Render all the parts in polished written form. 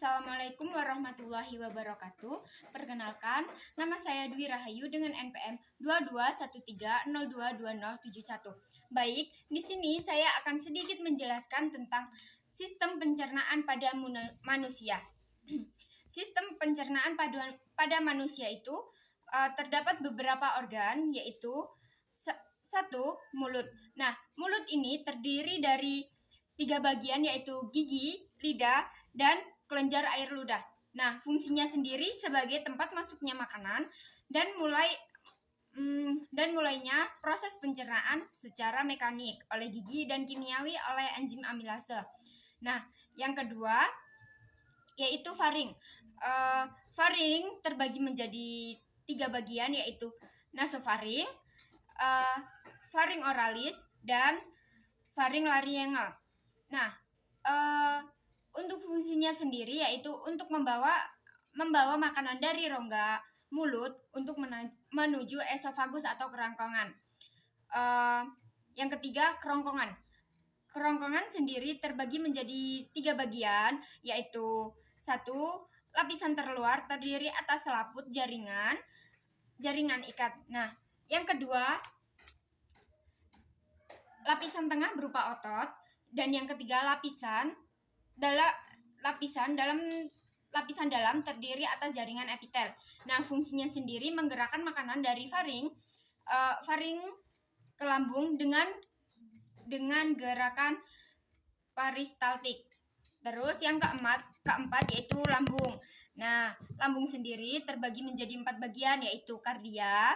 Assalamualaikum warahmatullahi wabarakatuh. Perkenalkan, nama saya Dwi Rahayu dengan NPM 2213022071. Baik, di sini saya akan sedikit menjelaskan tentang sistem pencernaan pada manusia. Sistem pencernaan pada manusia itu terdapat beberapa organ, yaitu satu, mulut. Nah, mulut ini terdiri dari 3 bagian, yaitu gigi, lidah, dan kelenjar air ludah. Nah, fungsinya sendiri sebagai tempat masuknya makanan dan mulainya proses pencernaan secara mekanik oleh gigi dan kimiawi oleh enzim amilase. Nah, yang kedua yaitu faring. Faring terbagi menjadi 3 bagian, yaitu nasofaring, faring oralis, dan faring laryngeal. Nah, untuk fungsinya sendiri yaitu untuk membawa makanan dari rongga mulut untuk menuju esofagus atau kerongkongan. Yang ketiga, kerongkongan. Kerongkongan sendiri terbagi menjadi 3 bagian, yaitu 1. Lapisan terluar terdiri atas selaput jaringan ikat. Nah, yang kedua, lapisan tengah berupa otot, dan yang ketiga, lapisan dalam terdiri atas jaringan epitel. Nah, fungsinya sendiri menggerakkan makanan dari faring ke lambung dengan gerakan peristaltik. Terus yang keempat yaitu lambung. Nah, lambung sendiri terbagi menjadi 4 bagian, yaitu kardia,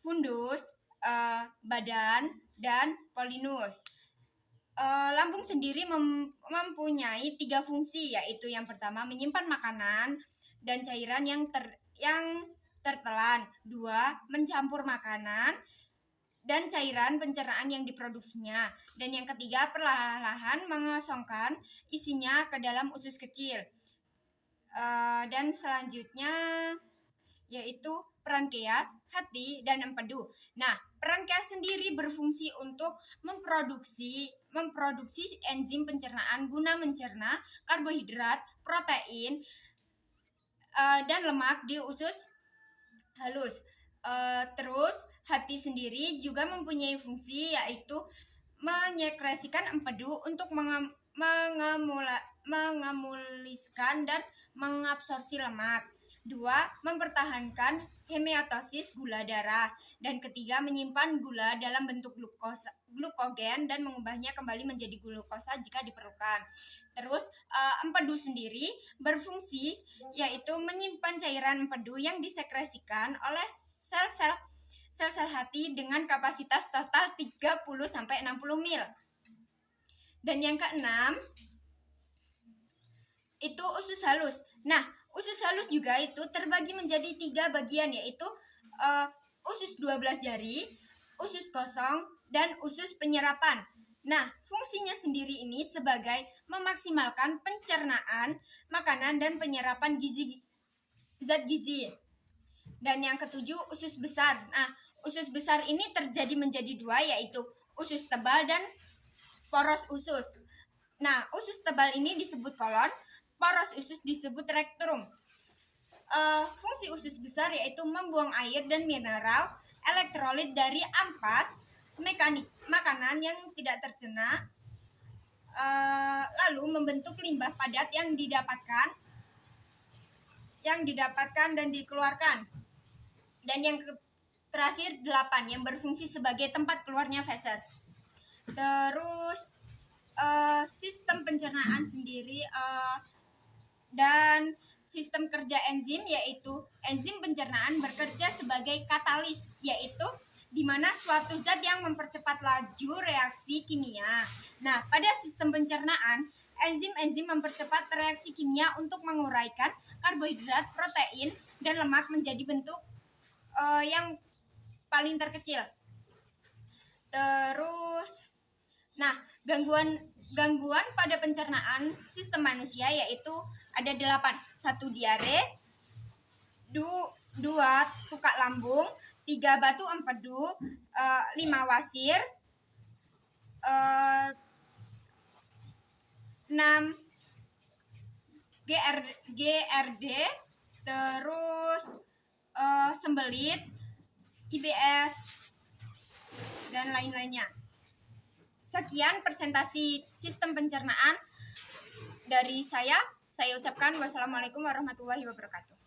fundus, badan, dan polinus. Lambung sendiri mempunyai 3 fungsi, yaitu yang pertama menyimpan makanan dan cairan yang tertelan. 2. Mencampur makanan dan cairan pencernaan yang diproduksinya. Dan yang ketiga, perlahan-lahan mengosongkan isinya ke dalam usus kecil. Dan selanjutnya yaitu pankreas, hati, dan empedu. Nah, pankreas sendiri berfungsi untuk memproduksi enzim pencernaan guna mencerna karbohidrat, protein, dan lemak di usus halus. Terus hati sendiri juga mempunyai fungsi, yaitu menyekresikan empedu untuk mengemuliskan dan mengabsorpsi lemak. 2. Mempertahankan homeostasis gula darah. Dan ketiga, menyimpan gula dalam bentuk glukogen dan mengubahnya kembali menjadi glukosa jika diperlukan. Terus empedu sendiri berfungsi yaitu menyimpan cairan empedu yang disekresikan oleh sel-sel hati dengan kapasitas total 30-60 mil. Dan yang keenam itu usus halus. Nah, usus halus juga itu terbagi menjadi 3 bagian, yaitu usus 12 jari, usus kosong, dan usus penyerapan. Nah, fungsinya sendiri ini sebagai memaksimalkan pencernaan makanan dan penyerapan zat gizi. Dan yang ketujuh, usus besar. Nah, usus besar ini terjadi menjadi 2, yaitu usus tebal dan poros usus. Nah, usus tebal ini disebut kolon, poros usus disebut rektum. Fungsi usus besar yaitu membuang air dan mineral, elektrolit dari ampas makanan yang tidak tercerna, lalu membentuk limbah padat yang didapatkan dan dikeluarkan. Dan yang terakhir 8, yang berfungsi sebagai tempat keluarnya feses. Terus sistem pencernaan sendiri dan sistem kerja enzim, yaitu enzim pencernaan bekerja sebagai katalis, yaitu di mana suatu zat yang mempercepat laju reaksi kimia. Nah, pada sistem pencernaan, enzim-enzim mempercepat reaksi kimia untuk menguraikan karbohidrat, protein, dan lemak menjadi bentuk yang paling terkecil. Terus, nah, gangguan pada pencernaan sistem manusia yaitu ada 8. 1. Diare, 2. tukak lambung, 3. batu empedu, 5. wasir, 6. GRD, terus sembelit, IBS, dan lain-lainnya. Sekian presentasi sistem pencernaan dari saya. Saya ucapkan wassalamualaikum warahmatullahi wabarakatuh.